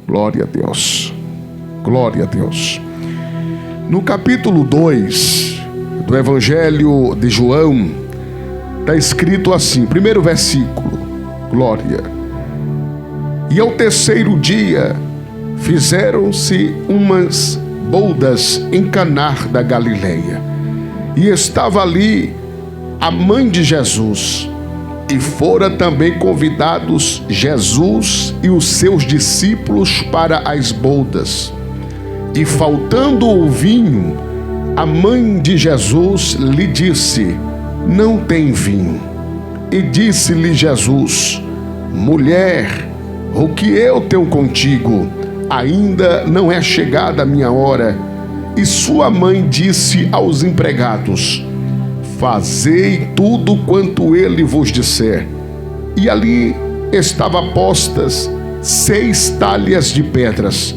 Glória a Deus. Glória a Deus. No capítulo 2 do Evangelho de João, está escrito assim, primeiro versículo, glória. E ao terceiro dia fizeram-se umas bodas em Caná da Galileia, e estava ali a mãe de Jesus, e fora também convidados Jesus e os seus discípulos para as bodas. E faltando o vinho, a mãe de Jesus lhe disse: não tem vinho. E disse-lhe Jesus: mulher, o que eu tenho contigo? Ainda não é chegada a minha hora. E sua mãe disse aos empregados: fazei tudo quanto ele vos disser. E ali estavam postas 6 talhas de pedras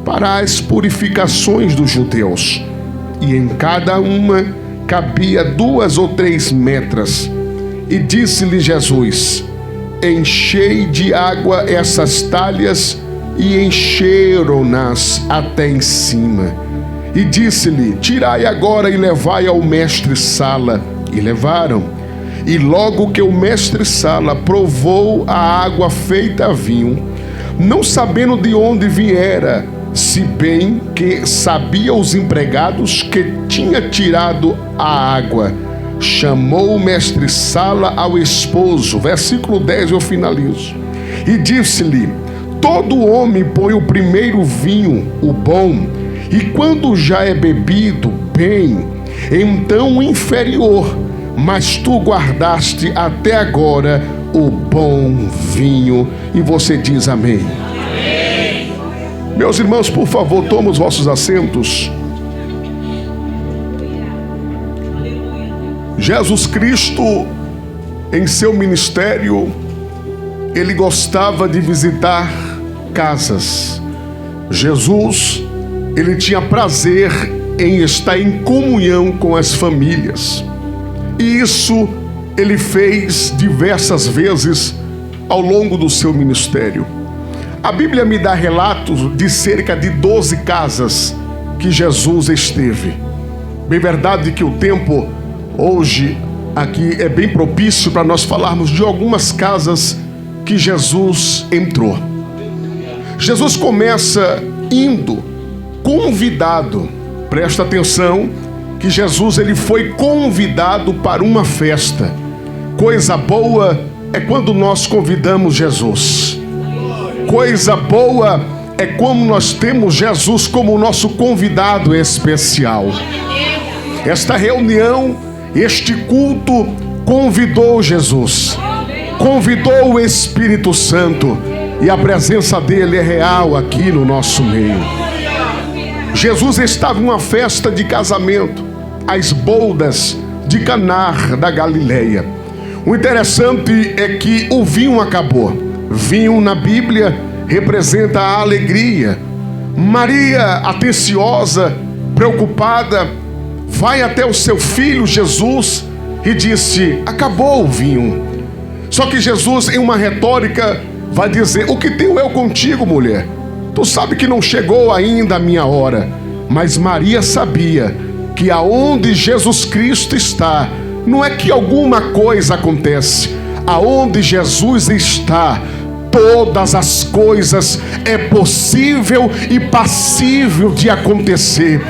para as purificações dos judeus, e em cada uma cabia 2 ou 3 metras. E disse-lhe Jesus: enchei de água essas talhas, e encheram-nas até em cima. E disse-lhe: tirai agora e levai ao mestre-sala. E levaram. E logo que o mestre-sala provou a água feita vinho, não sabendo de onde viera, se bem que sabia os empregados que tinha tirado a água, chamou o mestre-sala ao esposo, versículo 10 eu finalizo, e disse-lhe: todo homem põe o primeiro vinho, o bom, e quando já é bebido bem, então o inferior, mas tu guardaste até agora o bom vinho. E você diz amém. Amém. Meus irmãos, por favor, tomem os vossos assentos. Jesus Cristo, em seu ministério, ele gostava de visitar casas. Jesus, ele tinha prazer em estar em comunhão com as famílias. E isso ele fez diversas vezes ao longo do seu ministério. A Bíblia me dá relatos de cerca de 12 casas que Jesus esteve. Bem verdade que o tempo hoje aqui é bem propício para nós falarmos de algumas casas que Jesus entrou. Jesus começa indo convidado. Presta atenção que Jesus ele foi convidado para uma festa. Coisa boa é quando nós convidamos Jesus. Coisa boa é quando nós temos Jesus como nosso convidado especial. Esta reunião, este culto convidou Jesus, convidou o Espírito Santo, e a presença dele é real aqui no nosso meio. Jesus estava em uma festa de casamento, as bodas de Caná da Galileia. O interessante é que o vinho acabou. Vinho na Bíblia representa a alegria. Maria, atenciosa, preocupada, vai até o seu filho Jesus e disse: acabou o vinho. Só que Jesus, em uma retórica, vai dizer: o que tenho eu contigo, mulher? Tu sabe que não chegou ainda a minha hora. Mas Maria sabia que aonde Jesus Cristo está, não é que alguma coisa acontece. Aonde Jesus está, todas as coisas é possível e passível de acontecer.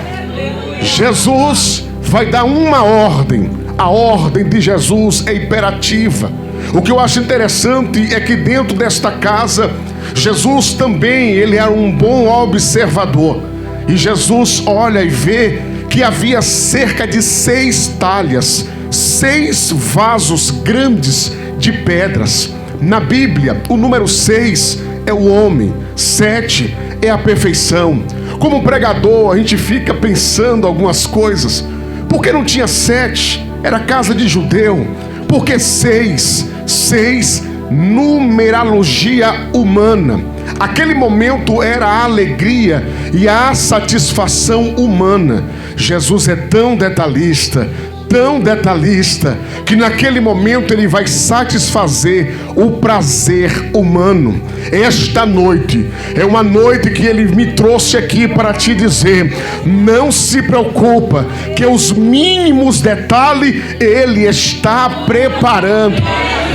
Jesus vai dar uma ordem. A ordem de Jesus é imperativa. O que eu acho interessante é que dentro desta casa, Jesus também, ele era um bom observador. E Jesus olha e vê que havia cerca de 6 talhas, 6 vasos grandes de pedras. Na Bíblia, o número 6 é o homem, 7 é a perfeição. Como pregador, a gente fica pensando algumas coisas. Por que não tinha 7? Era casa de judeu. Por que 6? 6, numerologia humana. Aquele momento era a alegria e a satisfação humana. Jesus é tão detalhista, tão detalhista que naquele momento ele vai satisfazer o prazer humano. Esta noite é uma noite que ele me trouxe aqui para te dizer: não se preocupa, que os mínimos detalhes ele está preparando.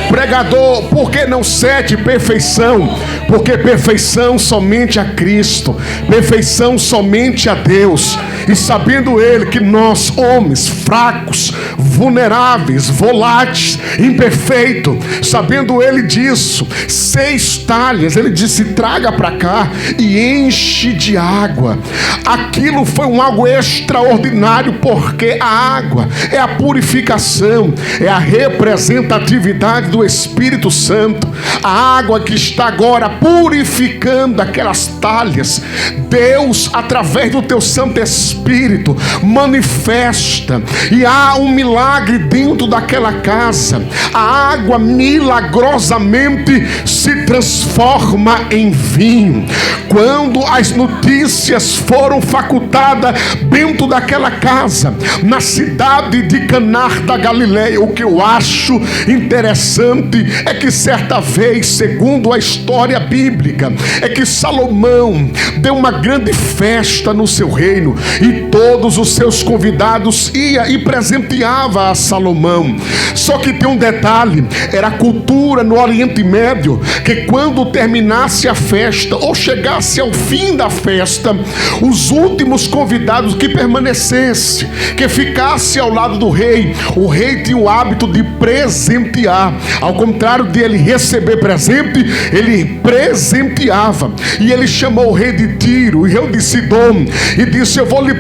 Pregador, por que não sede perfeição? Porque perfeição somente a Cristo, perfeição somente a Deus. E sabendo ele que nós, homens fracos, vulneráveis, voláteis, imperfeitos, sabendo ele disso, 6 talhas, ele disse: traga para cá e enche de água. Aquilo foi algo extraordinário, porque a água é a purificação, é a representatividade do Espírito Santo. A água que está agora purificando aquelas talhas, Deus, através do teu Santo Espírito, manifesta, e há um milagre dentro daquela casa. A água milagrosamente se transforma em vinho. Quando as notícias foram facultadas dentro daquela casa, na cidade de Caná da Galileia, o que eu acho interessante é que certa vez, segundo a história bíblica, é que Salomão deu uma grande festa no seu reino, e todos os seus convidados iam e presenteava a Salomão. Só que tem um detalhe: era a cultura no Oriente Médio que quando terminasse a festa ou chegasse ao fim da festa, os últimos convidados que permanecesse, que ficasse ao lado do rei, o rei tinha o hábito de presentear. Ao contrário de ele receber presente, ele presenteava. E ele chamou o rei de Tiro e o rei de Sidom e disse: eu vou lhe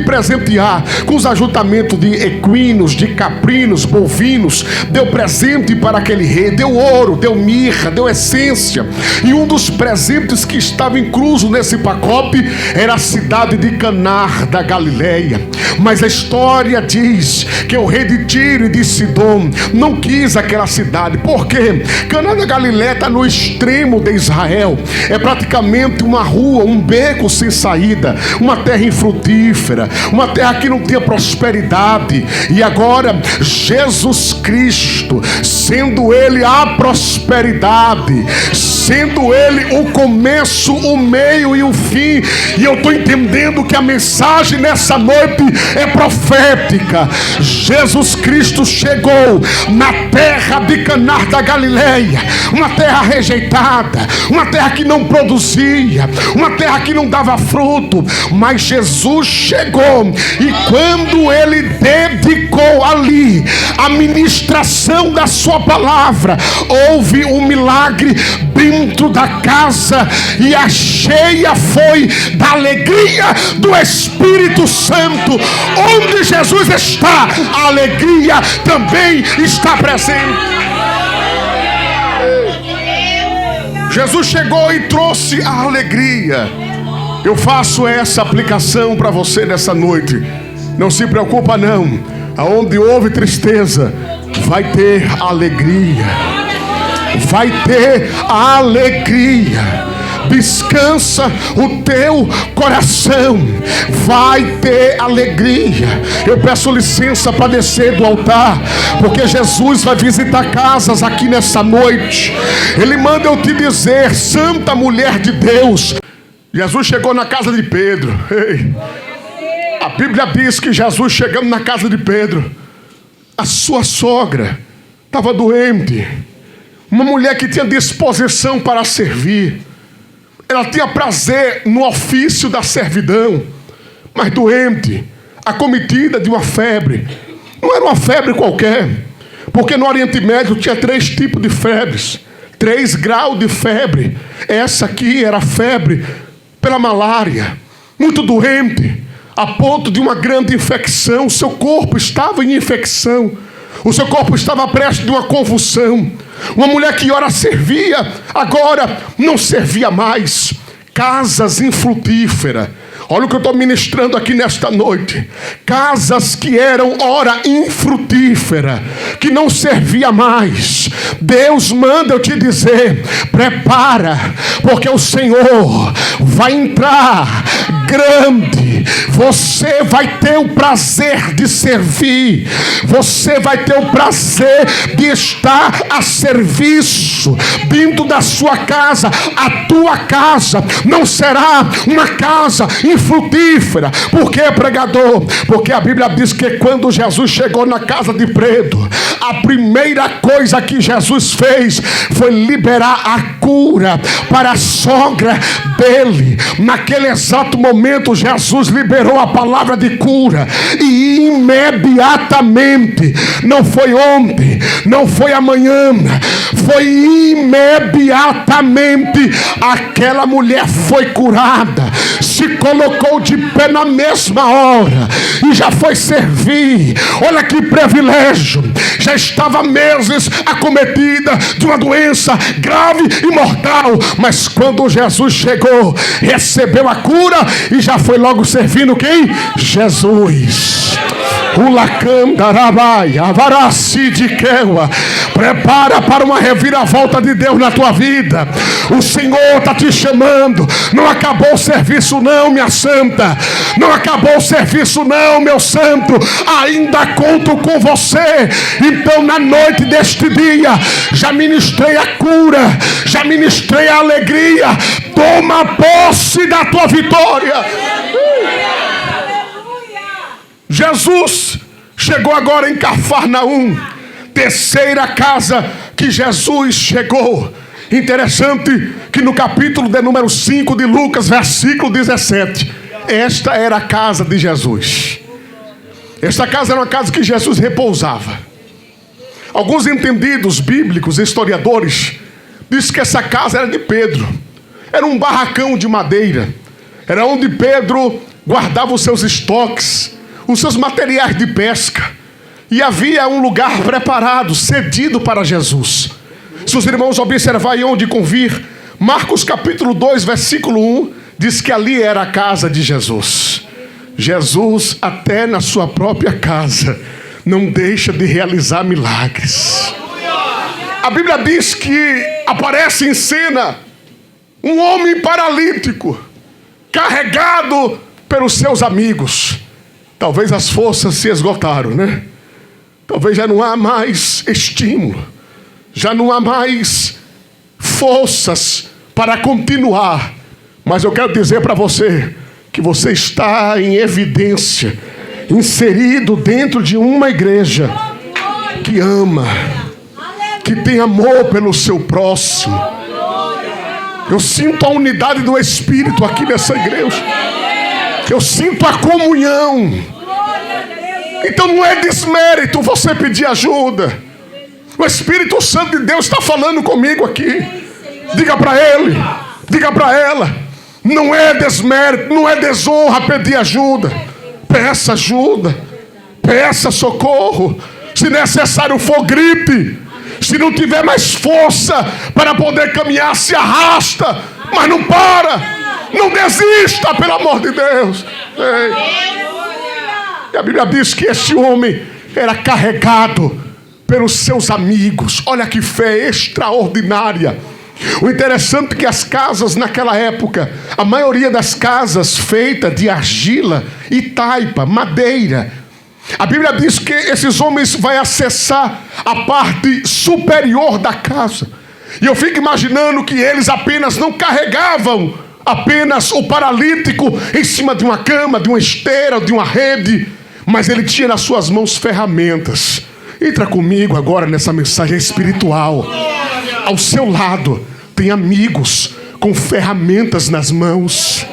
presentear com os ajuntamentos de equinos, de caprinos, bovinos. Deu presente para aquele rei, deu ouro, deu mirra, deu essência. E um dos presentes que estava incluso nesse pacote era a cidade de Caná da Galileia. Mas a história diz que o rei de Tiro e de Sidom não quis aquela cidade. Por quê? Caná da Galileia está no extremo de Israel. É praticamente uma rua, um beco sem saída, uma terra infrutífera, uma terra que não tinha prosperidade. E agora Jesus Cristo, sendo ele a prosperidade, sendo ele o começo, o meio e o fim. E eu estou entendendo que a mensagem nessa noite é profética. Jesus Cristo chegou na terra de Caná da Galileia, uma terra rejeitada, uma terra que não produzia, uma terra que não dava fruto. Mas Jesus chegou, e quando ele dedicou ali a ministração da sua palavra, houve um milagre dentro da casa, e a cheia foi da alegria do Espírito Santo. Onde Jesus está, a alegria também está presente. Jesus chegou e trouxe a alegria. Eu faço essa aplicação para você nessa noite. Não se preocupa não. Aonde houve tristeza, vai ter alegria. Vai ter alegria. Descansa o teu coração, vai ter alegria. Eu peço licença para descer do altar, porque Jesus vai visitar casas aqui nessa noite. Ele manda eu te dizer: Santa Mulher de Deus. Jesus chegou na casa de Pedro. Ei, a Bíblia diz que Jesus, chegando na casa de Pedro, a sua sogra estava doente, uma mulher que tinha disposição para servir. Ela tinha prazer no ofício da servidão, mas doente, acometida de uma febre. Não era uma febre qualquer, porque no Oriente Médio tinha 3 tipos de febres, 3 graus de febre. Essa aqui era febre pela malária, muito doente, a ponto de uma grande infecção. O seu corpo estava em infecção, o seu corpo estava prestes de uma convulsão. Uma mulher que ora servia, agora não servia mais. Casas infrutíferas. Olha o que eu estou ministrando aqui nesta noite. Casas que eram ora infrutífera, que não servia mais. Deus manda eu te dizer: prepara, porque o Senhor vai entrar grande você vai ter o prazer de servir, você vai ter o prazer de estar a serviço dentro da sua casa. A tua casa não será uma casa infrutífera. Por quê, pregador? Porque a Bíblia diz que quando Jesus chegou na casa de Pedro, a primeira coisa que Jesus fez foi liberar a cura para a sogra dele. Naquele exato momento, Jesus liberou a palavra de cura, e imediatamente, não foi ontem, não foi amanhã, foi imediatamente, aquela mulher foi curada, se colocou de pé na mesma hora e já foi servir. Olha que privilégio! Já estava meses acometida de uma doença grave e mortal, mas quando Jesus chegou, recebeu a cura e já foi logo servindo quem? Jesus. Prepara para uma reviravolta de Deus na tua vida. O Senhor está te chamando. Não acabou o serviço não, minha santa. Não acabou o serviço não, meu santo. Ainda conto com você. Então, na noite deste dia, já ministrei a cura, já ministrei a alegria. Toma posse da tua vitória. Jesus chegou agora em Cafarnaum, terceira casa que Jesus chegou. Interessante que no capítulo de número 5 de Lucas, versículo 17, esta era a casa de Jesus. Esta casa era uma casa que Jesus repousava. Alguns entendidos bíblicos, historiadores, dizem que essa casa era de Pedro. Era um barracão de madeira. Era onde Pedro guardava os seus estoques, os seus materiais de pesca. E havia um lugar preparado, cedido para Jesus. Se os irmãos observarem onde convir, Marcos capítulo 2, versículo 1, diz que ali era a casa de Jesus. Jesus, até na sua própria casa, não deixa de realizar milagres. A Bíblia diz que aparece em cena um homem paralítico, carregado pelos seus amigos. Talvez as forças se esgotaram, né? Talvez já não há mais estímulo, já não há mais forças para continuar. Mas eu quero dizer para você que você está em evidência, inserido dentro de uma igreja que ama, que tem amor pelo seu próximo. Eu sinto a unidade do Espírito aqui nessa igreja. Eu sinto a comunhão. Então não é desmérito você pedir ajuda. O Espírito Santo de Deus está falando comigo aqui. Diga para ele, diga para ela. Não é desmérito, não é desonra pedir ajuda. Peça ajuda, peça socorro. Se necessário for, grite. Se não tiver mais força para poder caminhar, se arrasta, mas não para. Não desista, pelo amor de Deus. Ei. E a Bíblia diz que esse homem era carregado pelos seus amigos. Olha que fé extraordinária. O interessante é que as casas naquela época, a maioria das casas feitas de argila e taipa, madeira. A Bíblia diz que esses homens vão acessar a parte superior da casa. E eu fico imaginando que eles apenas não carregavam apenas o paralítico em cima de uma cama, de uma esteira, de uma rede, mas ele tinha nas suas mãos ferramentas. Entra comigo agora nessa mensagem espiritual. Ao seu lado tem amigos com ferramentas nas mãos.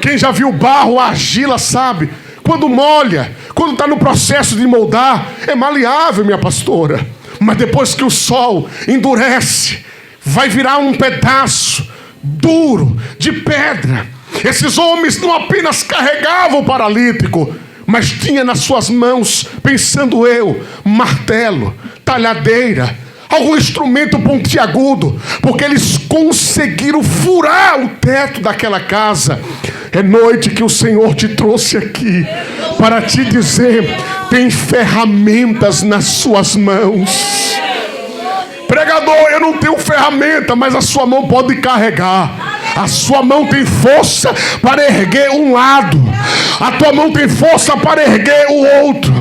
Quem já viu barro, argila, sabe? Quando molha, quando está no processo de moldar, é maleável, minha pastora. Mas depois que o sol endurece, vai virar um pedaço duro de pedra. Esses homens não apenas carregavam o paralítico, mas tinha nas suas mãos, pensando eu, martelo, talhadeira, algum instrumento pontiagudo, porque eles conseguiram furar o teto daquela casa. É noite que o Senhor te trouxe aqui para te dizer: tem ferramentas nas suas mãos. Pregador, eu não tenho ferramenta, mas a sua mão pode carregar. A sua mão tem força para erguer um lado, a tua mão tem força para erguer o outro.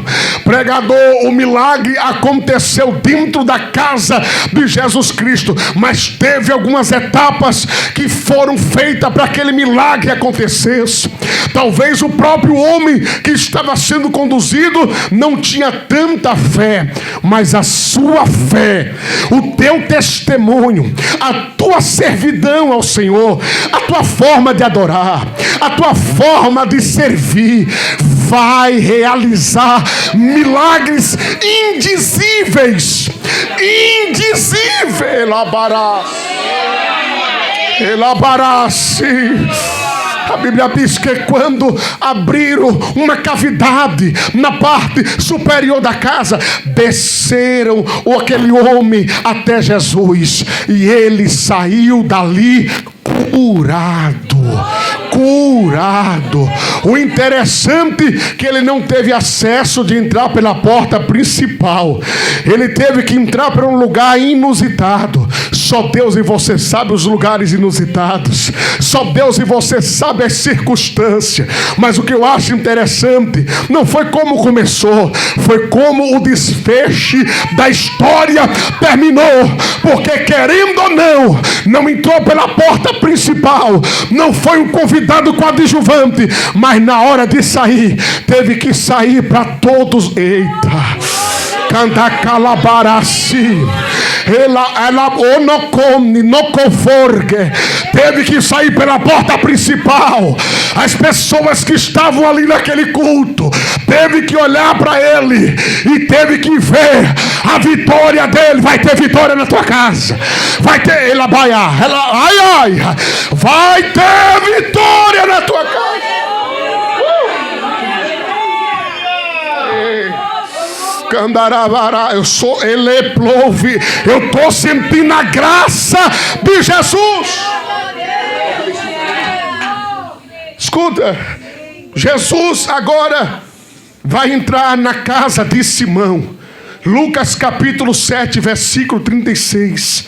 Pregador, o milagre aconteceu dentro da casa de Jesus Cristo, mas teve algumas etapas que foram feitas para que aquele milagre acontecesse. Talvez o próprio homem que estava sendo conduzido não tinha tanta fé, mas a sua fé, o teu testemunho, a tua servidão ao Senhor, a tua forma de adorar, a tua forma de servir, vai realizar milagres indizíveis. Elabará-se. A Bíblia diz que quando abriram uma cavidade na parte superior da casa, desceram aquele homem até Jesus, e ele saiu dali curado. O interessante é que ele não teve acesso de entrar pela porta principal. Ele teve que entrar para um lugar inusitado. Só Deus e você sabe os lugares inusitados. Só Deus e você sabe as circunstâncias. Mas o que eu acho interessante não foi como começou, foi como o desfecho da história terminou. Porque querendo ou não entrou pela porta principal, não foi um convidado coadjuvante, mas na hora de sair, teve que sair para todos. Eita! Canta calabarasi. Ela não conforgue. Teve que sair pela porta principal. As pessoas que estavam ali naquele culto teve que olhar para ele e teve que ver a vitória dele. Vai ter vitória na tua casa. Vai ter vai ter vitória na tua casa. Eu sou Eleplouve. Eu estou sentindo a graça de Jesus. Escuta, Jesus agora vai entrar na casa de Simão. Lucas capítulo 7, versículo 36.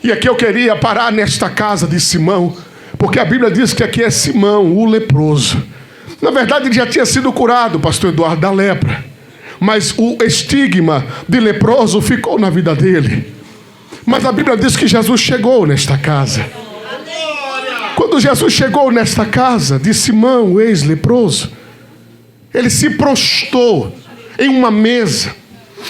E aqui eu queria parar nesta casa de Simão, porque a Bíblia diz que aqui é Simão, o leproso. Na verdade ele já tinha sido curado, pastor Eduardo, da lepra, mas o estigma de leproso ficou na vida dele. Mas a Bíblia diz que Jesus chegou nesta casa. Quando Jesus chegou nesta casa de Simão, o ex-leproso, ele se prostrou em uma mesa.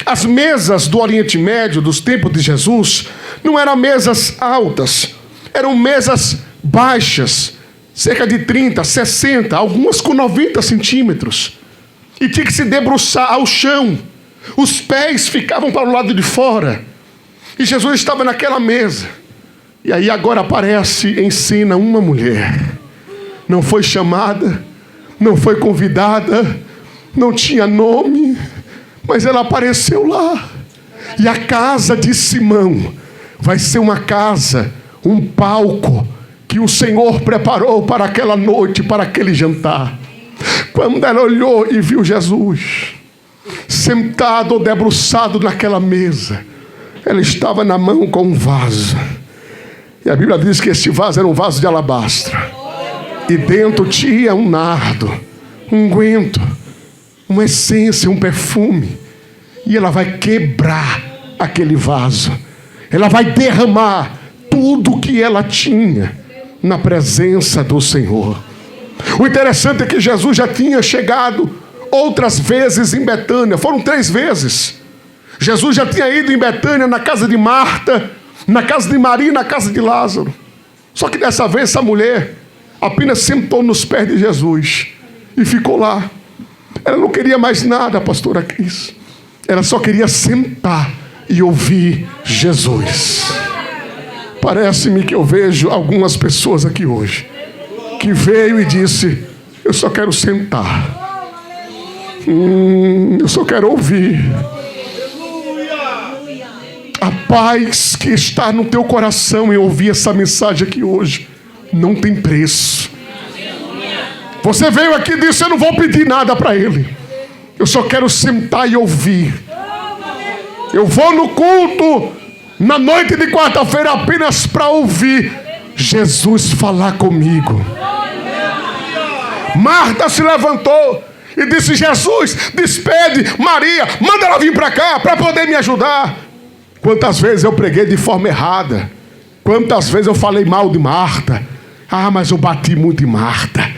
As mesas do Oriente Médio, dos tempos de Jesus, não eram mesas altas, eram mesas baixas, cerca de 30, 60, algumas com 90 centímetros. E tinha que se debruçar ao chão. Os pés ficavam para o lado de fora. E Jesus estava naquela mesa. E aí agora aparece em cena uma mulher. Não foi chamada, não foi convidada, não tinha nome, mas ela apareceu lá. E a casa de Simão vai ser uma casa, um palco que o Senhor preparou para aquela noite, para aquele jantar. Quando ela olhou e viu Jesus sentado ou debruçado naquela mesa, ela estava na mão com um vaso. E a Bíblia diz que esse vaso era um vaso de alabastro. E dentro tinha um nardo, um unguento, uma essência, um perfume. E ela vai quebrar aquele vaso. Ela vai derramar tudo o que ela tinha na presença do Senhor. O interessante é que Jesus já tinha chegado outras vezes em Betânia. Foram 3 vezes. Jesus já tinha ido em Betânia, na casa de Marta, na casa de Maria e na casa de Lázaro. Só que dessa vez essa mulher apenas sentou nos pés de Jesus e ficou lá. Ela não queria mais nada, pastora Cris. Ela só queria sentar e ouvir Jesus. Parece-me que eu vejo algumas pessoas aqui hoje que veio e disse: eu só quero sentar, eu só quero ouvir. A paz que está no teu coração em ouvir essa mensagem aqui hoje não tem preço. Você veio aqui e disse: eu não vou pedir nada para ele, eu só quero sentar e ouvir. Eu vou no culto na noite de quarta-feira apenas para ouvir Jesus falar comigo. Marta se levantou e disse: Jesus, despede Maria, manda ela vir para cá para poder me ajudar. Quantas vezes eu preguei de forma errada, quantas vezes eu falei mal de Marta. Ah, mas eu bati muito em Marta.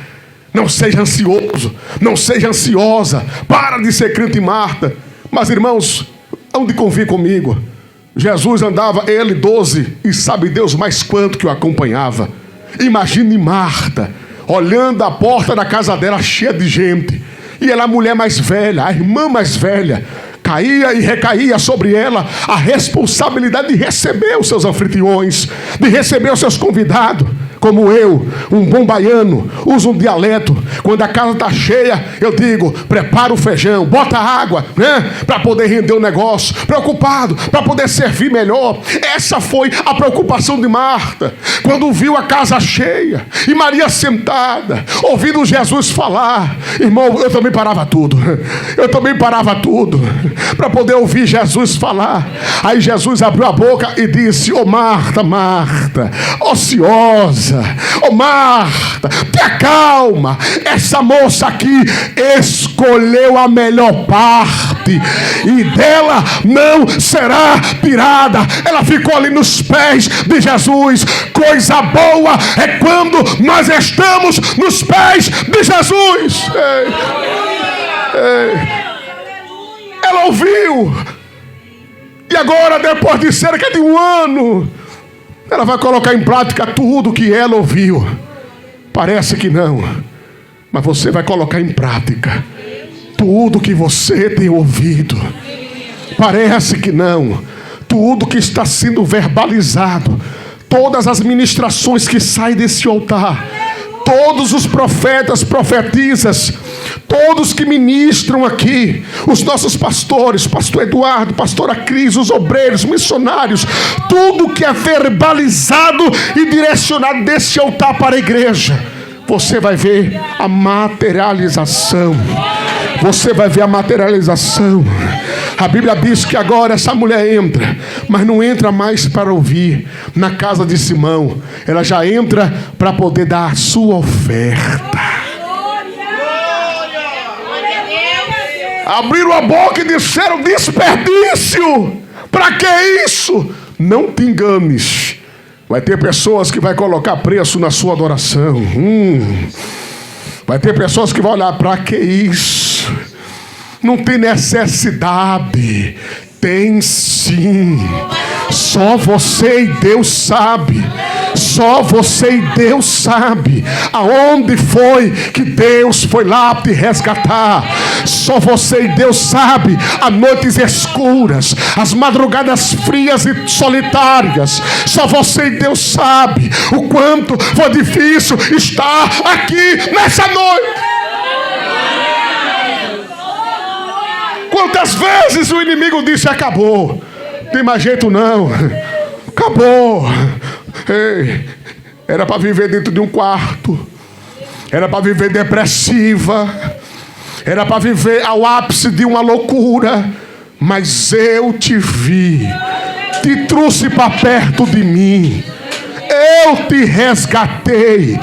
Não seja ansioso, não seja ansiosa, para de ser crente em Marta. Mas irmãos, onde convir comigo, Jesus andava, ele 12, e sabe Deus mais quanto que o acompanhava. Imagine Marta olhando a porta da casa dela cheia de gente, e ela, a mulher mais velha, a irmã mais velha, caía e recaía sobre ela a responsabilidade de receber os seus anfitriões, de receber os seus convidados. Como eu, um bom baiano, uso um dialeto. Quando a casa está cheia, eu digo: prepara o feijão, bota água, né? Para poder render o negócio. Preocupado, para poder servir melhor. Essa foi a preocupação de Marta. Quando viu a casa cheia e Maria sentada, ouvindo Jesus falar. Irmão, eu também parava tudo. Eu também parava tudo para poder ouvir Jesus falar. Aí Jesus abriu a boca e disse: ô Marta, Marta, ociosa, ô Marta, te acalma. Essa moça aqui escolheu a melhor parte e dela não será tirada. Ela ficou ali nos pés de Jesus. Coisa boa é quando nós estamos nos pés de Jesus. Ela ouviu. E agora, depois de cerca de um ano, ela vai colocar em prática tudo que ela ouviu. Parece que não, mas você vai colocar em prática tudo que você tem ouvido. Parece que não, tudo que está sendo verbalizado, todas as ministrações que saem desse altar, todos os profetas, profetisas, todos que ministram aqui, os nossos pastores, pastor Eduardo, pastora Cris, os obreiros, missionários, tudo que é verbalizado e direcionado desse altar para a igreja, você vai ver a materialização. Você vai ver a materialização. A Bíblia diz que agora essa mulher entra, mas não entra mais para ouvir na casa de Simão. Ela já entra para poder dar a sua oferta. Abriram a boca e disseram: desperdício. Para que isso? Não te enganes. Vai ter pessoas que vai colocar preço na sua adoração. Vai ter pessoas que vão olhar: para que isso? Não tem necessidade. Tem sim. Só você e Deus sabe. Só você e Deus sabe aonde foi que Deus foi lá te resgatar. Só você e Deus sabe as noites escuras, as madrugadas frias e solitárias. Só você e Deus sabe o quanto foi difícil estar aqui nessa noite. Quantas vezes o inimigo disse: acabou, não tem mais jeito não, acabou. Ei, era para viver dentro de um quarto, era para viver depressiva, era para viver ao ápice de uma loucura. Mas eu te vi, te trouxe para perto de mim, eu te resgatei,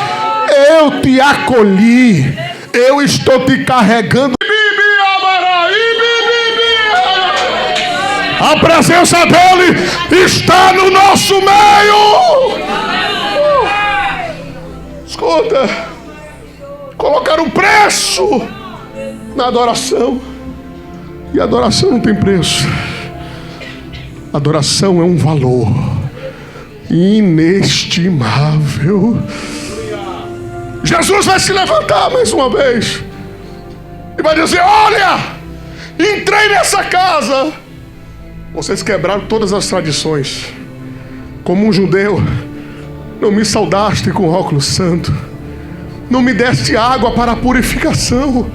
eu te acolhi, eu estou te carregando. A presença dele está no nosso meio. Escuta, colocaram preço na adoração, e a adoração não tem preço. A adoração é um valor inestimável. Jesus vai se levantar mais uma vez e vai dizer: olha, entrei nessa casa. Vocês quebraram todas as tradições. Como um judeu, não me saudaste com óculos santo, não me deste água para a purificação.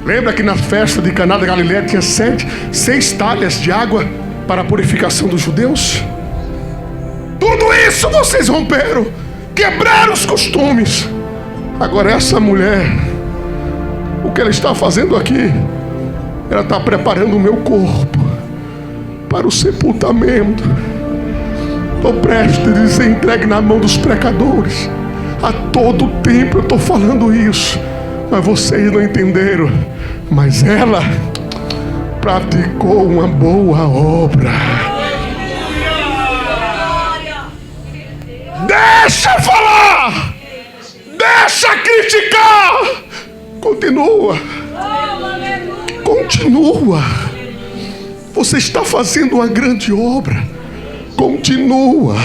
Lembra que na festa de Caná da Galileia tinha 6 talhas de água para a purificação dos judeus? Tudo isso vocês romperam, quebraram os costumes. Agora essa mulher, o que ela está fazendo aqui? Ela está preparando o meu corpo para o sepultamento. Estou prestes a ser entregue na mão dos pecadores. Há todo tempo eu estou falando isso, mas vocês não entenderam. Mas ela praticou uma boa obra. Deixa falar, deixa criticar. Continua. Você está fazendo uma grande obra. Continua.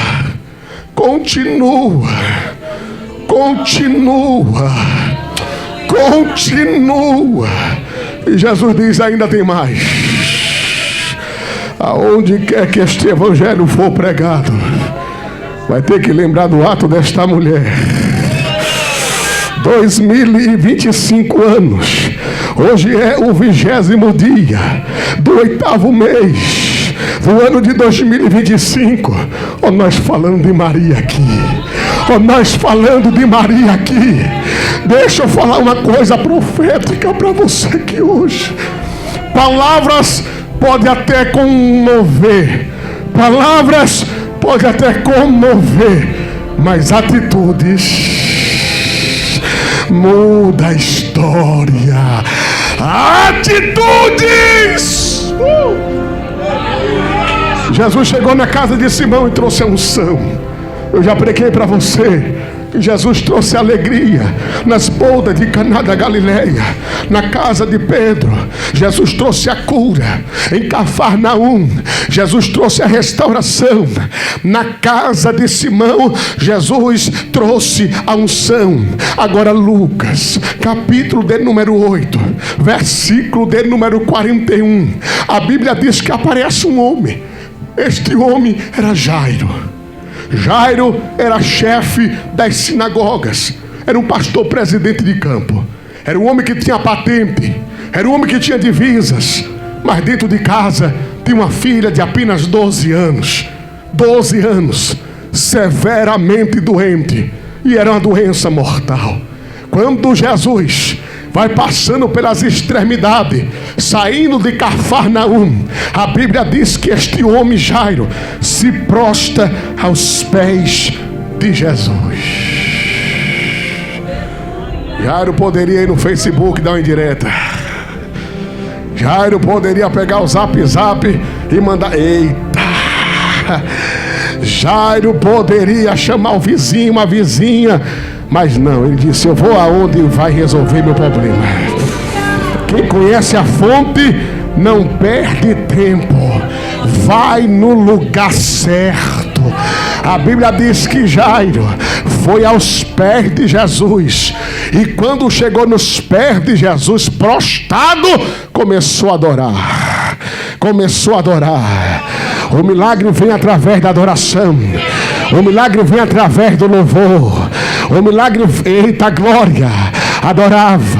E Jesus diz: ainda tem mais. Aonde quer que este evangelho for pregado, vai ter que lembrar do ato desta mulher. 2025 anos. Hoje é o 20º dia do 8º mês do ano de 2025. Nós falando de Maria aqui. Deixa eu falar uma coisa profética para você aqui hoje. Palavras podem até comover, mas atitudes muda a história. Atitudes! Jesus chegou na casa de Simão e trouxe a unção. Eu já preguei para você que Jesus trouxe alegria nas bodas de Caná da Galileia. Na casa de Pedro, Jesus trouxe a cura. Em Cafarnaum, Jesus trouxe a restauração. Na casa de Simão, Jesus trouxe a unção. Agora Lucas, capítulo de número 8, versículo de número 41. A Bíblia diz que aparece um homem. Este homem era Jairo. Jairo era chefe das sinagogas. Era um pastor presidente de campo. Era um homem que tinha patente. Era um homem que tinha divisas. Mas dentro de casa tinha uma filha de apenas 12 anos. 12 anos. Severamente doente. E era uma doença mortal. Quando Jesus vai passando pelas extremidades, saindo de Cafarnaum, a Bíblia diz que este homem Jairo se prostra aos pés de Jesus. Jairo poderia ir no Facebook dar uma indireta. Jairo poderia pegar o zap e mandar: eita! Jairo poderia chamar o vizinho, uma vizinha, mas não, ele disse: eu vou aonde vai resolver meu problema. Quem conhece a fonte não perde tempo, vai no lugar certo. A Bíblia diz que Jairo foi aos pés de Jesus, e quando chegou nos pés de Jesus, prostrado, começou a adorar. O milagre vem através da adoração. O milagre vem através do louvor. O milagre, eita glória, adorava,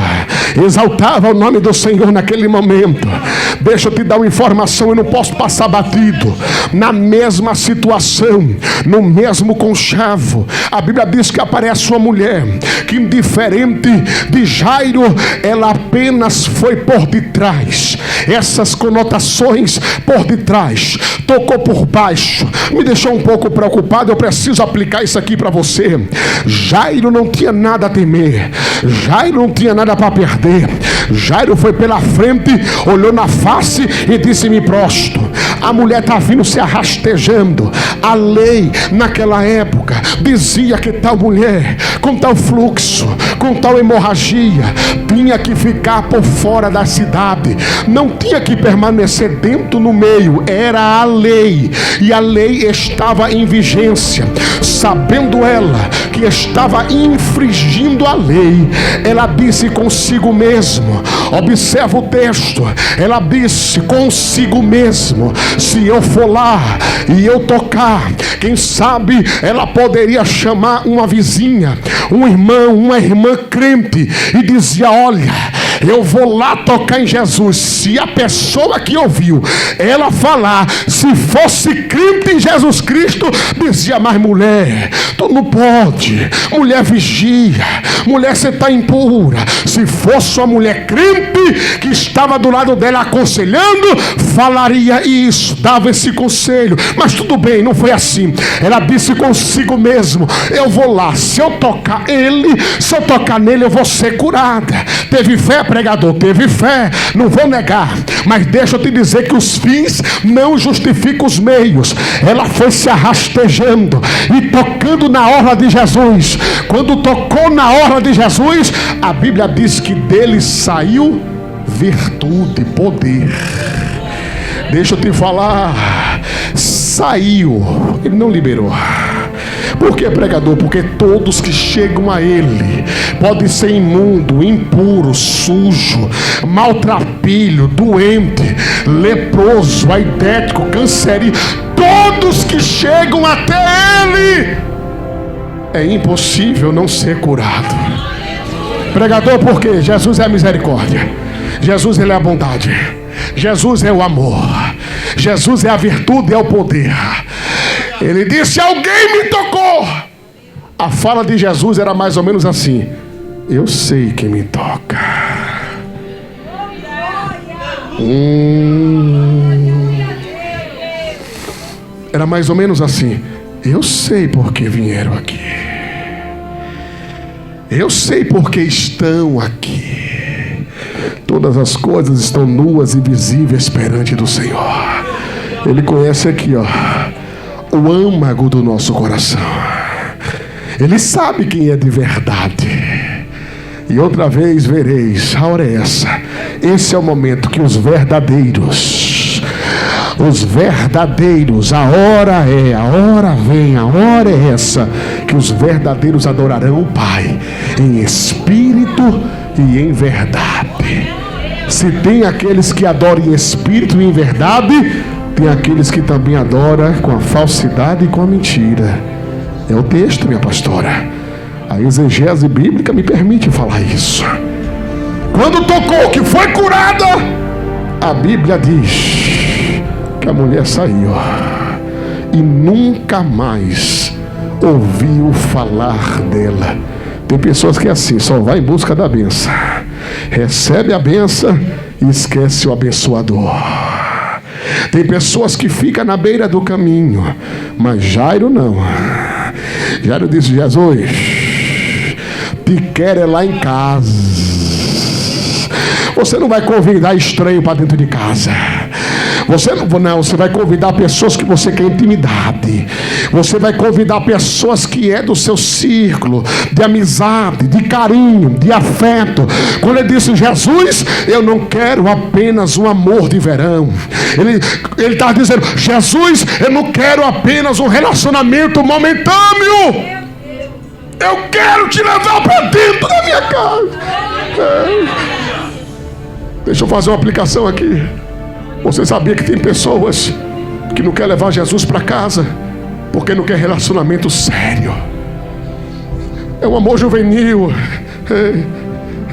exaltava o nome do Senhor naquele momento. Deixa eu te dar uma informação, eu não posso passar batido. Na mesma situação, no mesmo conchavo, a Bíblia diz que aparece uma mulher que, indiferente de Jairo, ela apenas foi por detrás. Essas conotações por detrás, tocou por baixo, me deixou um pouco preocupado. Eu preciso aplicar isso aqui para você. Jairo não tinha nada a temer, Jairo não tinha nada para perder. Jairo foi pela frente, olhou na face e disse: me prostro. A mulher está vindo se arrastejando. A lei naquela época dizia que tal mulher com tal fluxo, com tal hemorragia, tinha que ficar por fora da cidade, não tinha que permanecer dentro no meio. Era a lei, e a lei estava em vigência. Sabendo ela que estava infringindo a lei, ela disse consigo mesmo, observa o texto, ela disse consigo mesmo: se eu for lá e eu tocar, quem sabe ela poderia chamar uma vizinha, um irmão, uma irmã crente, e dizia: olha, Eu vou lá tocar em Jesus. Se a pessoa que ouviu ela falar, se fosse crente em Jesus Cristo, dizia: mas mulher, tu não pode, mulher vigia, mulher você está impura. Se fosse uma mulher crente que estava do lado dela aconselhando, falaria isso, dava esse conselho. Mas tudo bem, não foi assim. Ela disse consigo mesmo: eu vou lá, se eu tocar ele, se eu tocar nele, eu vou ser curada. Teve fé, pregador? Teve fé, não vou negar. Mas deixa eu te dizer que os fins não justificam os meios. Ela foi se arrastejando e tocando na orla de Jesus. Quando tocou na orla de Jesus, a Bíblia diz que dele saiu virtude, poder. Deixa eu te falar, saiu, ele não liberou. Por que, pregador? Porque todos que chegam a ele podem ser imundo, impuro, sujo, maltrapilho, doente, leproso, aidético, cancerígeno. Todos que chegam até ele, é impossível não ser curado. Pregador, por quê? Jesus é a misericórdia, Jesus ele é a bondade, Jesus é o amor, Jesus é a virtude, é o poder. Ele disse: alguém me tocou. A fala de Jesus era mais ou menos assim: eu sei quem me toca. Era mais ou menos assim: eu sei porque vieram aqui, eu sei porque estão aqui. Todas as coisas estão nuas e visíveis perante do Senhor. Ele conhece aqui, ó, o âmago do nosso coração. Ele sabe quem é de verdade. E outra vez vereis, a hora é essa. Esse é o momento que os verdadeiros, a hora é, a hora vem, a hora é essa, que os verdadeiros adorarão o Pai em espírito e em verdade. Se tem aqueles que adoram em espírito e em verdade, tem aqueles que também adoram com a falsidade e com a mentira. É o texto, minha pastora. A exegese bíblica me permite falar isso. Quando tocou que foi curada, a Bíblia diz que a mulher saiu e nunca mais ouviu falar dela. Tem pessoas que é assim, só vai em busca da bênção, recebe a bênção e esquece o abençoador. Tem pessoas que ficam na beira do caminho, mas Jairo não. Jairo disse: Jesus, te quero é lá em casa. Você não vai convidar estranho para dentro de casa. Você vai convidar pessoas que você quer intimidade. Você vai convidar pessoas que é do seu círculo de amizade, de carinho, de afeto. Quando ele disse: Jesus, eu não quero apenas um amor de verão. Ele está dizendo: Jesus, eu não quero apenas um relacionamento momentâneo. Eu quero te levar para dentro da minha casa. Deixa eu fazer uma aplicação aqui. Você sabia que tem pessoas que não querem levar Jesus para casa porque não quer relacionamento sério? É um amor juvenil,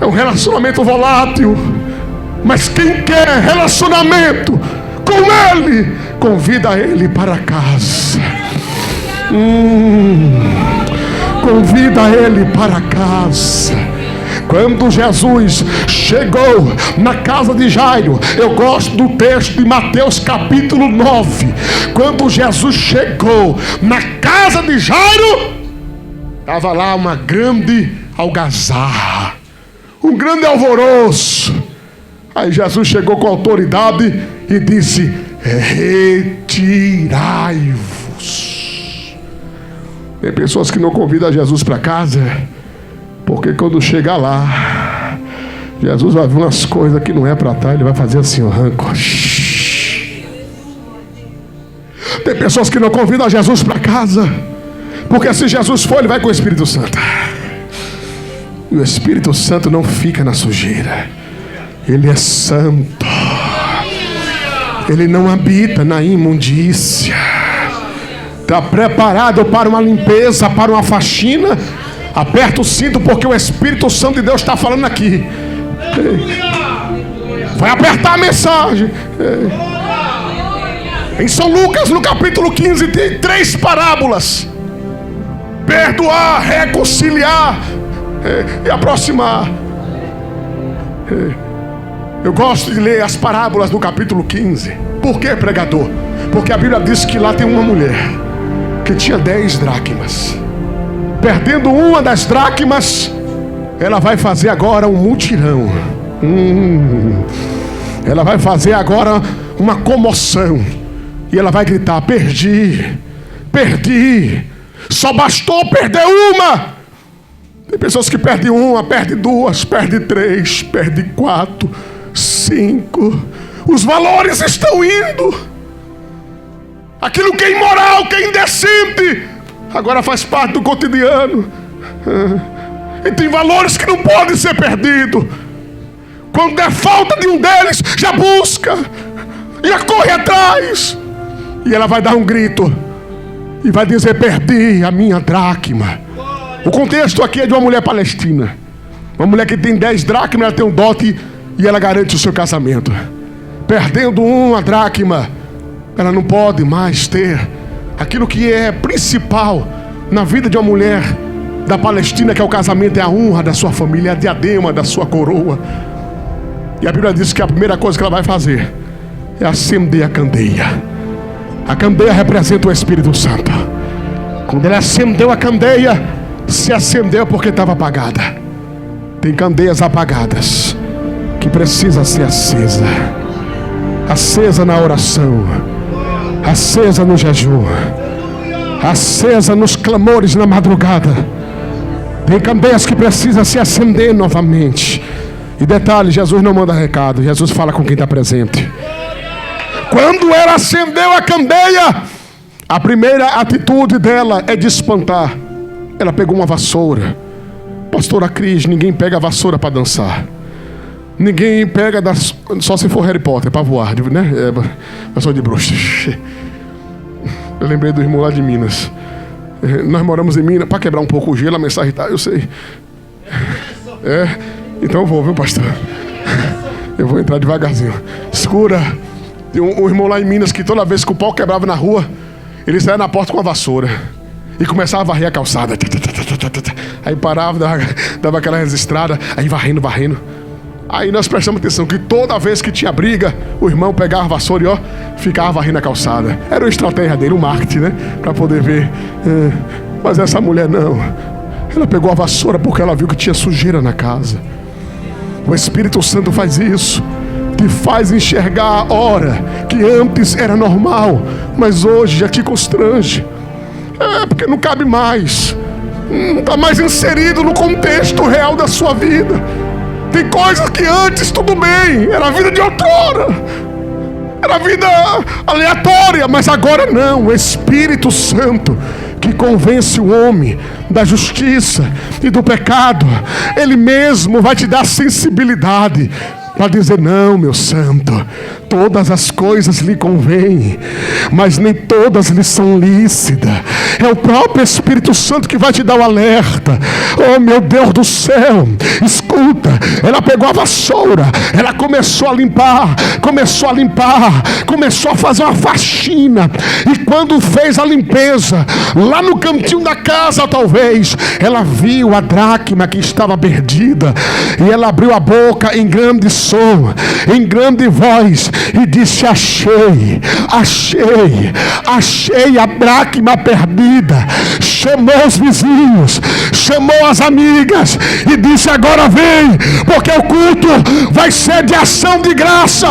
é um relacionamento volátil. Mas quem quer relacionamento com ele, convida ele para casa. Convida ele para casa. Quando Jesus chegou na casa de Jairo, eu gosto do texto de Mateus capítulo 9. Quando Jesus chegou na casa de Jairo, estava lá uma grande algazarra, um grande alvoroço. Aí Jesus chegou com autoridade e disse: retirai-vos. Tem pessoas que não convidam Jesus para casa, porque quando chegar lá, Jesus vai ver umas coisas que não é para estar. Ele vai fazer assim, o rancor. Tem pessoas que não convidam Jesus para casa, porque se Jesus for, ele vai com o Espírito Santo. E o Espírito Santo não fica na sujeira. Ele é santo. Ele não habita na imundícia. Está preparado para uma limpeza, para uma faxina. Aperta o cinto, porque o Espírito Santo de Deus está falando aqui. Vai apertar a mensagem. Em São Lucas, no capítulo 15, tem 3 parábolas: perdoar, reconciliar e aproximar. Eu gosto de ler as parábolas do capítulo 15. Por que, pregador? Porque a Bíblia diz que lá tem uma mulher que tinha 10 dracmas. Perdendo uma das dracmas, ela vai fazer agora um mutirão. Ela vai fazer agora uma comoção. E ela vai gritar: perdi, perdi. Só bastou perder uma. Tem pessoas que perdem uma, perdem 2, perdem 3, perdem 4, 5. Os valores estão indo. Aquilo que é imoral, que é indecente, agora faz parte do cotidiano. E tem valores que não podem ser perdidos. Quando der falta de um deles, já busca, já corre atrás. E ela vai dar um grito e vai dizer: perdi a minha dracma. O contexto aqui é de uma mulher palestina. Uma mulher que tem 10 dracmas, ela tem um dote e ela garante o seu casamento. Perdendo uma dracma, ela não pode mais ter aquilo que é principal na vida de uma mulher da Palestina, que é o casamento, é a honra da sua família, é a diadema da sua coroa. E a Bíblia diz que a primeira coisa que ela vai fazer é acender a candeia. A candeia representa o Espírito Santo. Quando ela acendeu a candeia, se acendeu porque estava apagada. Tem candeias apagadas que precisa ser acesa. Acesa na oração, acesa no jejum, acesa nos clamores na madrugada. Tem candeias que precisam se acender novamente. E detalhe, Jesus não manda recado, Jesus fala com quem está presente. Quando ela acendeu a candeia, a primeira atitude dela é de espantar. Ela pegou uma vassoura. Pastora Cris, ninguém pega a vassoura para dançar. Ninguém pega, só se for Harry Potter, para voar, né? Vassoura de bruxas. Eu lembrei do irmão lá de Minas. Nós moramos em Minas, para quebrar um pouco o gelo, a mensagem tá, eu sei. Então eu vou, viu, pastor? Eu vou entrar devagarzinho. Escura. Tem um irmão lá em Minas que toda vez que o pau quebrava na rua, ele saía na porta com a vassoura e começava a varrer a calçada. Aí parava, dava aquela registrada, aí varrendo. Aí nós prestamos atenção que toda vez que tinha briga, o irmão pegava a vassoura e ficava varrendo a calçada. Era uma estratégia dele, um marketing, né? Para poder ver. Mas essa mulher não. Ela pegou a vassoura porque ela viu que tinha sujeira na casa. O Espírito Santo faz isso. Te faz enxergar a hora que antes era normal, mas hoje já te constrange. Porque não cabe mais. Não está mais inserido no contexto real da sua vida. Tem coisas que antes tudo bem, era a vida de outrora, era a vida aleatória, mas agora não. O Espírito Santo que convence o homem da justiça e do pecado, Ele mesmo vai te dar sensibilidade para dizer: não, meu santo, todas as coisas lhe convêm, mas nem todas lhe são lícitas. É o próprio Espírito Santo que vai te dar o alerta. Oh, meu Deus do céu, escuta. Ela pegou a vassoura, ela começou a limpar, começou a fazer uma faxina. E quando fez a limpeza, lá no cantinho da casa talvez, ela viu a dracma que estava perdida. E ela abriu a boca em grande som, em grande voz, e disse: achei a dracma perdida. Chamou os vizinhos, chamou as amigas e disse: agora vem, porque o culto vai ser de ação de graça,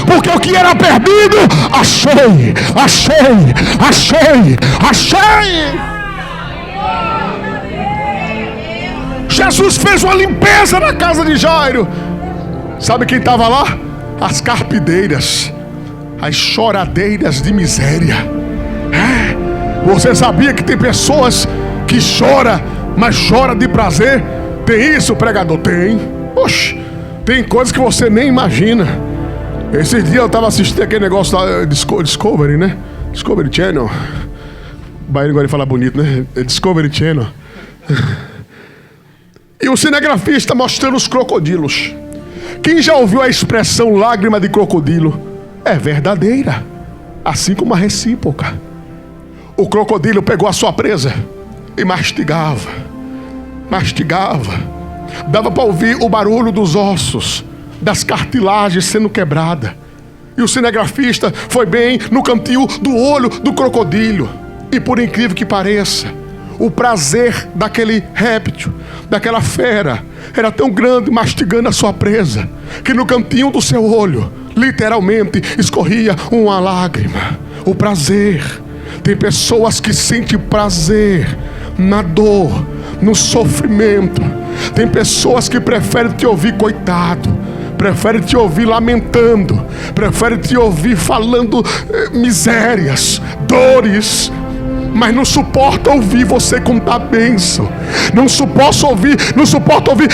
porque o que era perdido, achei. Jesus fez uma limpeza na casa de Jairo. Sabe quem estava lá? As carpideiras, as choradeiras de miséria. Você sabia que tem pessoas que choram, mas choram de prazer? Tem isso, pregador? Tem. Oxe, tem coisas que você nem imagina. Esses dias eu estava assistindo aquele negócio da Discovery, né? Discovery Channel. O Bahia agora ele fala bonito, né? Discovery Channel. E o cinegrafista mostrando os crocodilos. Quem já ouviu a expressão lágrima de crocodilo? É verdadeira, assim como a recíproca. O crocodilo pegou a sua presa e mastigava. Dava para ouvir o barulho dos ossos, das cartilagens sendo quebrada. E o cinegrafista foi bem no cantinho do olho do crocodilo. E por incrível que pareça, o prazer daquele réptil, daquela fera, era tão grande mastigando a sua presa, que no cantinho do seu olho, literalmente, escorria uma lágrima. O prazer. Tem pessoas que sentem prazer na dor, no sofrimento. Tem pessoas que preferem te ouvir coitado, preferem te ouvir lamentando, preferem te ouvir falando misérias, dores, mas não suporta ouvir você contar bênção, não suporta ouvir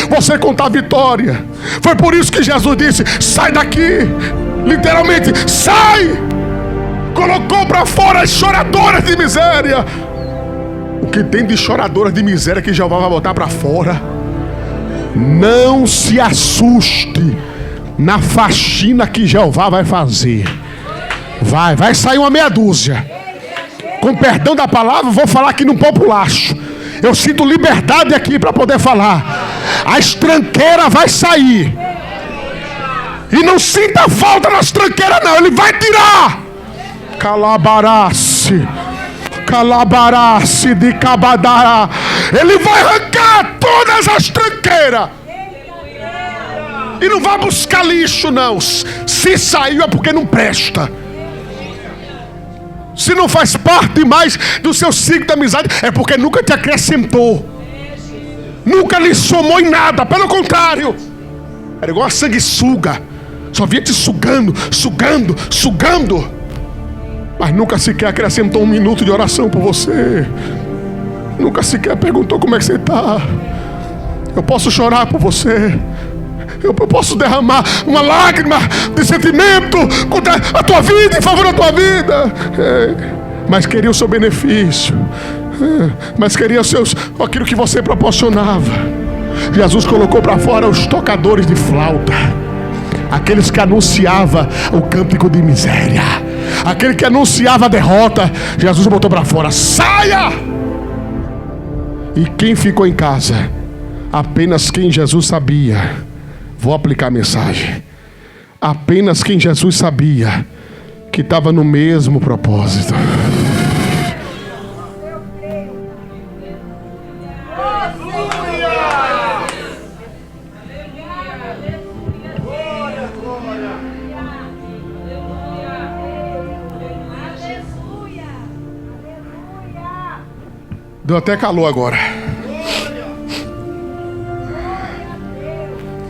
você contar vitória. Foi por isso que Jesus disse: sai daqui, literalmente, sai! Colocou para fora as choradoras de miséria. O que tem de choradoras de miséria que Jeová vai botar para fora? Não se assuste na faxina que Jeová vai fazer. Vai sair uma meia dúzia. Com perdão da palavra, vou falar aqui no populacho. Eu sinto liberdade aqui para poder falar. A estranqueira vai sair. E não sinta falta das tranqueiras não, ele vai tirar. Calabarace de Cabadará. Ele vai arrancar todas as tranqueiras. E não vai buscar lixo não. Se saiu é porque não presta. Se não faz parte mais do seu ciclo de amizade, é porque nunca te acrescentou, nunca lhe somou em nada. Pelo contrário, era igual a sanguessuga, só vinha te sugando, mas nunca sequer acrescentou um minuto de oração por você. Nunca sequer perguntou como é que você está. Eu posso chorar por você, eu posso derramar uma lágrima de sentimento contra a tua vida, em favor da tua vida, mas queria o seu benefício, mas queria aquilo que você proporcionava. Jesus colocou para fora os tocadores de flauta, aqueles que anunciavam o cântico de miséria, aquele que anunciava a derrota. Jesus botou para fora: saia! E quem ficou em casa? Apenas quem Jesus sabia. Vou aplicar a mensagem. Apenas quem Jesus sabia que estava no mesmo propósito. Deu até calor agora.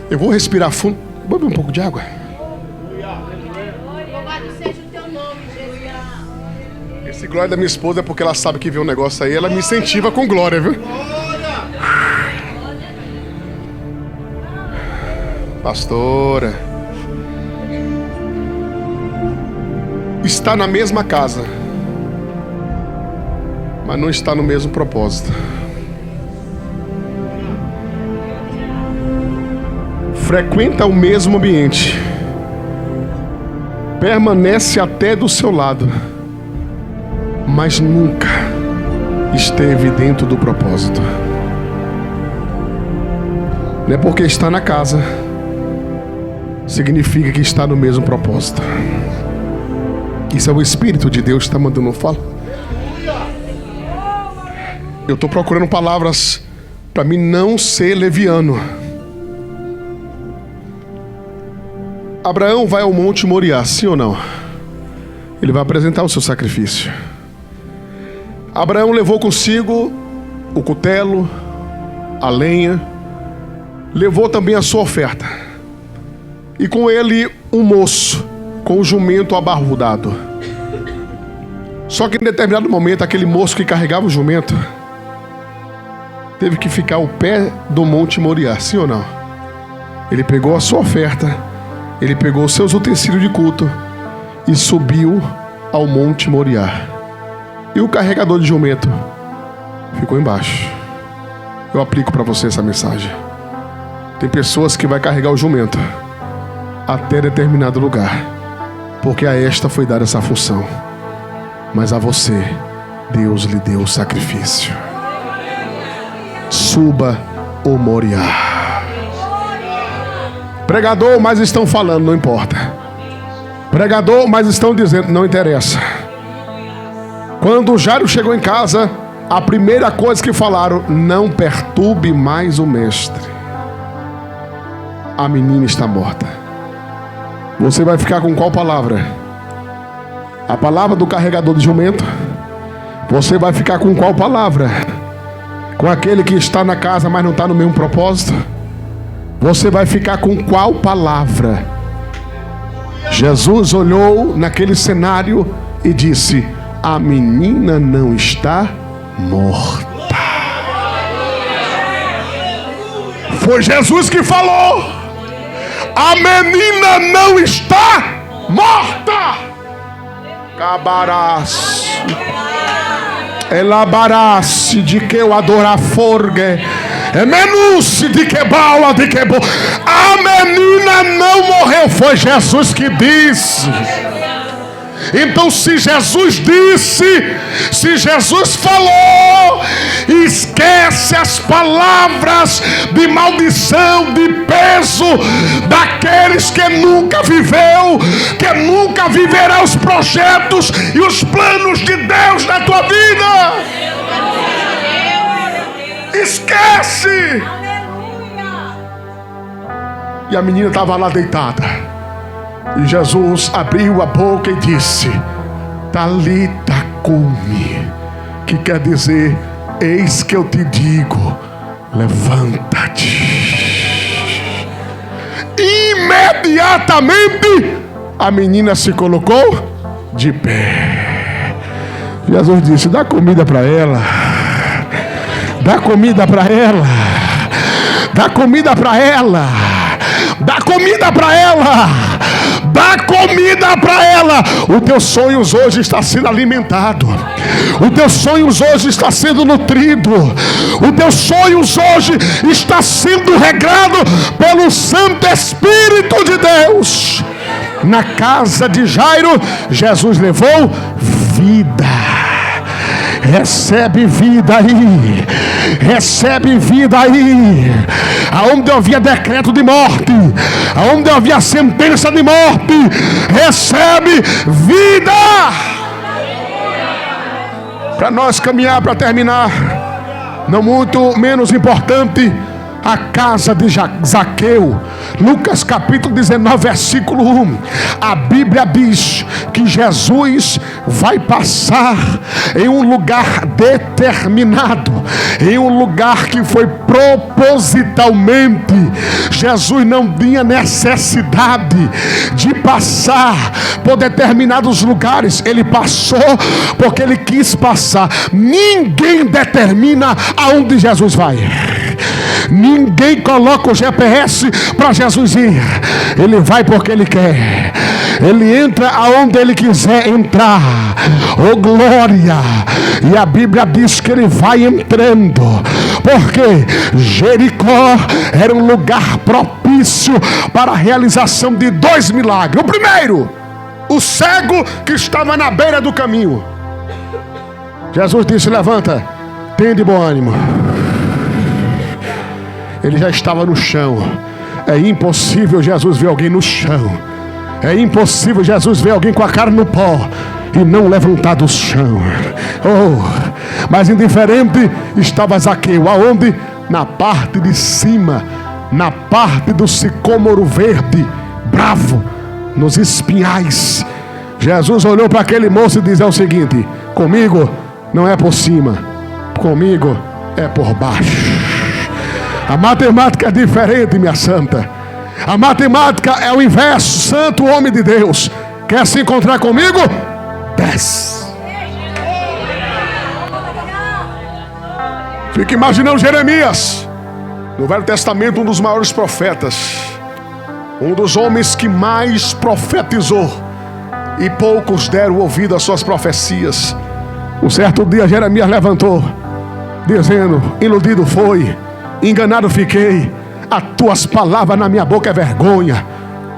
Eu vou respirar fundo. Vou beber um pouco de água. Louvado seja o teu nome, Jesus. Esse glória da minha esposa é porque ela sabe que vê um negócio aí. Ela me incentiva com glória, viu? Pastora. Está na mesma casa, mas não está no mesmo propósito. Frequenta o mesmo ambiente, permanece até do seu lado, mas nunca esteve dentro do propósito. Não é porque está na casa significa que está no mesmo propósito. Isso é o Espírito de Deus que está mandando falar. Eu estou procurando palavras para mim não ser leviano. Abraão vai ao Monte Moriá, sim ou não? Ele vai apresentar o seu sacrifício. Abraão levou consigo o cutelo, a lenha, levou também a sua oferta. E com ele um moço com o jumento abarrudado. Só que em determinado momento, aquele moço que carregava o jumento teve que ficar ao pé do Monte Moriá, sim ou não? Ele pegou a sua oferta, ele pegou os seus utensílios de culto e subiu ao Monte Moriá. E o carregador de jumento ficou embaixo. Eu aplico para você essa mensagem. Tem pessoas que vai carregar o jumento, até determinado lugar, porque a esta foi dada essa função, mas a você Deus lhe deu o sacrifício. Suba o Moriá. Pregador, mas estão falando, não importa. Pregador, mas estão dizendo, não interessa. Quando Jairo chegou em casa, a primeira coisa que falaram: não perturbe mais o mestre. A menina está morta. Você vai ficar com qual palavra? A palavra do carregador de jumento? Você vai ficar com qual palavra? Com aquele que está na casa, mas não está no mesmo propósito? Você vai ficar com qual palavra? Jesus olhou naquele cenário e disse: a menina não está morta. Foi Jesus que falou: a menina não está morta. Cabarás, elabarás de que eu adorar forgue, é menos de que bala de que bo. A menina não morreu, foi Jesus que disse. Então, se Jesus disse, se Jesus falou, esquece as palavras de maldição, de peso daqueles que nunca viveu, que nunca viverá os projetos e os planos de Deus na tua vida. Esquece. E a menina estava lá deitada. E Jesus abriu a boca e disse: Talita cumi, que quer dizer: eis que eu te digo, levanta-te. Imediatamente a menina se colocou de pé. Jesus disse: dá comida para ela, dá comida para ela, dá comida para ela, dá comida para ela, dá comida para ela. O teu sonhos hoje está sendo alimentado. O teu sonhos hoje está sendo nutrido. O teu sonhos hoje está sendo regrado pelo Santo Espírito de Deus. Na casa de Jairo, Jesus levou vida. Recebe vida aí. Recebe vida aí. Aonde havia decreto de morte, aonde havia sentença de morte, recebe vida. Para nós caminhar, para terminar, não muito menos importante, a casa de Zaqueu. Lucas capítulo 19, versículo 1. A Bíblia diz que Jesus vai passar em um lugar determinado, em um lugar que foi propositalmente. Jesus não tinha necessidade de passar por determinados lugares. Ele passou porque ele quis passar. Ninguém determina aonde Jesus vai. Ninguém coloca o GPS para Jesus ir. Ele vai porque ele quer. Ele entra aonde ele quiser entrar. Oh glória! E a Bíblia diz que ele vai entrando, porque Jericó era um lugar propício para a realização de 2 milagres. O primeiro, o cego que estava na beira do caminho. Jesus disse: levanta, tenha de bom ânimo. Ele já estava no chão. É impossível Jesus ver alguém no chão. É impossível Jesus ver alguém com a cara no pó e não levantar do chão. Oh, mas indiferente estava Zaqueu. Aonde? Na parte de cima, na parte do sicômoro verde, bravo, nos espinhais. Jesus olhou para aquele moço e disse o seguinte: comigo não é por cima, comigo é por baixo. A matemática é diferente, minha santa. A matemática é o inverso. Santo homem de Deus, quer se encontrar comigo? Desce. Fica imaginando Jeremias, no Velho Testamento, um dos maiores profetas, um dos homens que mais profetizou, e poucos deram ouvido às suas profecias. Um certo dia Jeremias levantou, dizendo: iludido foi, enganado fiquei, as tuas palavras na minha boca é vergonha.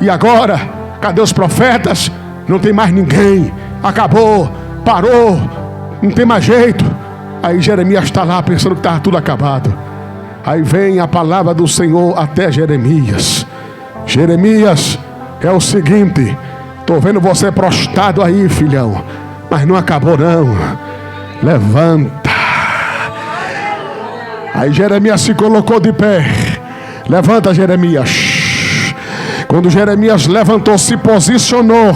E agora? Cadê os profetas? Não tem mais ninguém. Acabou, parou, não tem mais jeito. Aí Jeremias está lá pensando que estava tudo acabado. Aí vem a palavra do Senhor até Jeremias. Jeremias, é o seguinte: estou vendo você prostrado aí, filhão, mas não acabou não. Levanta. Aí Jeremias se colocou de pé. Levanta, Jeremias. Quando Jeremias levantou, se posicionou.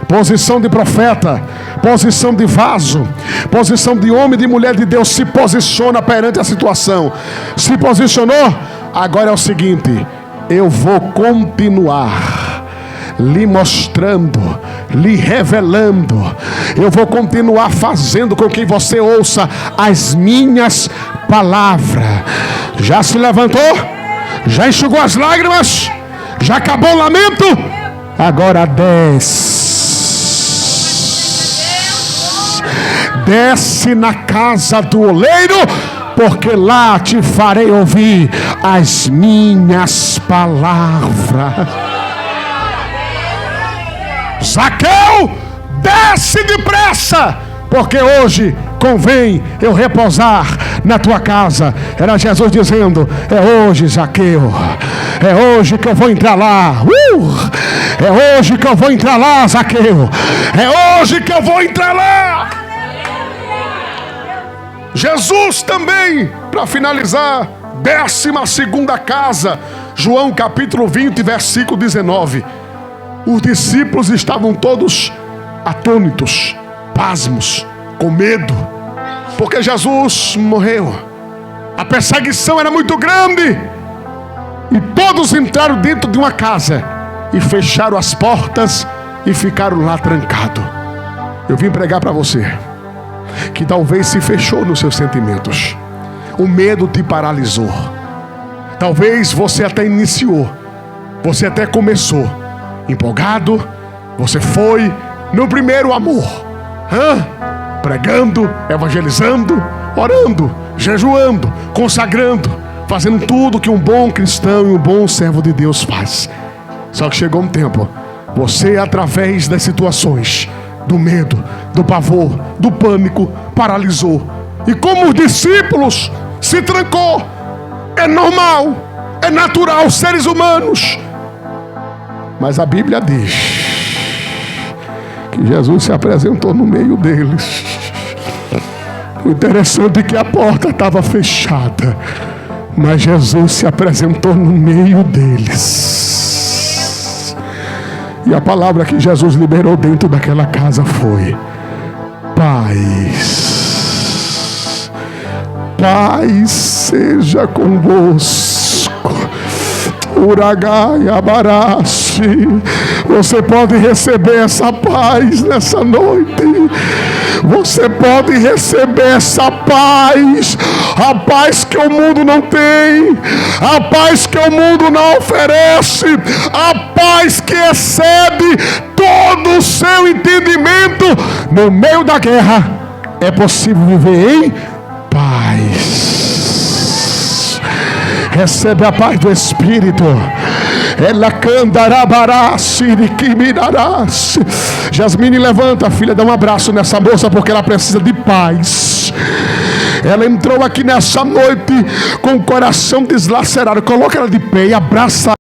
Posição de profeta, posição de vaso, posição de homem e de mulher de Deus. Se posiciona perante a situação. Se posicionou. Agora é o seguinte: eu vou continuar lhe mostrando, lhe revelando. Eu vou continuar fazendo com que você ouça as minhas palavras. Já se levantou? Já enxugou as lágrimas? Já acabou o lamento? Agora desce. Desce na casa do oleiro, porque lá te farei ouvir as minhas palavras. Zaqueu, desce depressa, porque hoje convém eu repousar na tua casa. Era Jesus dizendo: é hoje, Zaqueu, é hoje que eu vou entrar lá. É hoje que eu vou entrar lá, Zaqueu. É hoje que eu vou entrar lá. Jesus também, para finalizar, 12ª casa, João capítulo 20, versículo 19. Os discípulos estavam todos atônitos, pasmos, com medo, porque Jesus morreu. A perseguição era muito grande, e todos entraram dentro de uma casa e fecharam as portas e ficaram lá trancados. Eu vim pregar para você que talvez se fechou nos seus sentimentos. O medo te paralisou. Talvez você até iniciou, você até começou empolgado, você foi no primeiro amor, pregando, evangelizando, orando, jejuando, consagrando, fazendo tudo que um bom cristão e um bom servo de Deus faz. Só que chegou um tempo, você, através das situações, do medo, do pavor, do pânico, paralisou. E como os discípulos, se trancou. É normal, é natural, seres humanos. Mas a Bíblia diz que Jesus se apresentou no meio deles. O interessante é que a porta estava fechada, mas Jesus se apresentou no meio deles. E a palavra que Jesus liberou dentro daquela casa foi: paz. Paz seja convosco. Uragai abaraste. Você pode receber essa paz nessa noite. Você pode receber essa paz. A paz que o mundo não tem. A paz que o mundo não oferece. A paz que excede todo o seu entendimento. No meio da guerra é possível viver em paz. Recebe a paz do Espírito. Ela candará siriquimirarás. Jasmine, levanta, filha, dá um abraço nessa moça, porque ela precisa de paz. Ela entrou aqui nessa noite com o coração deslacerado. Coloca ela de pé e abraça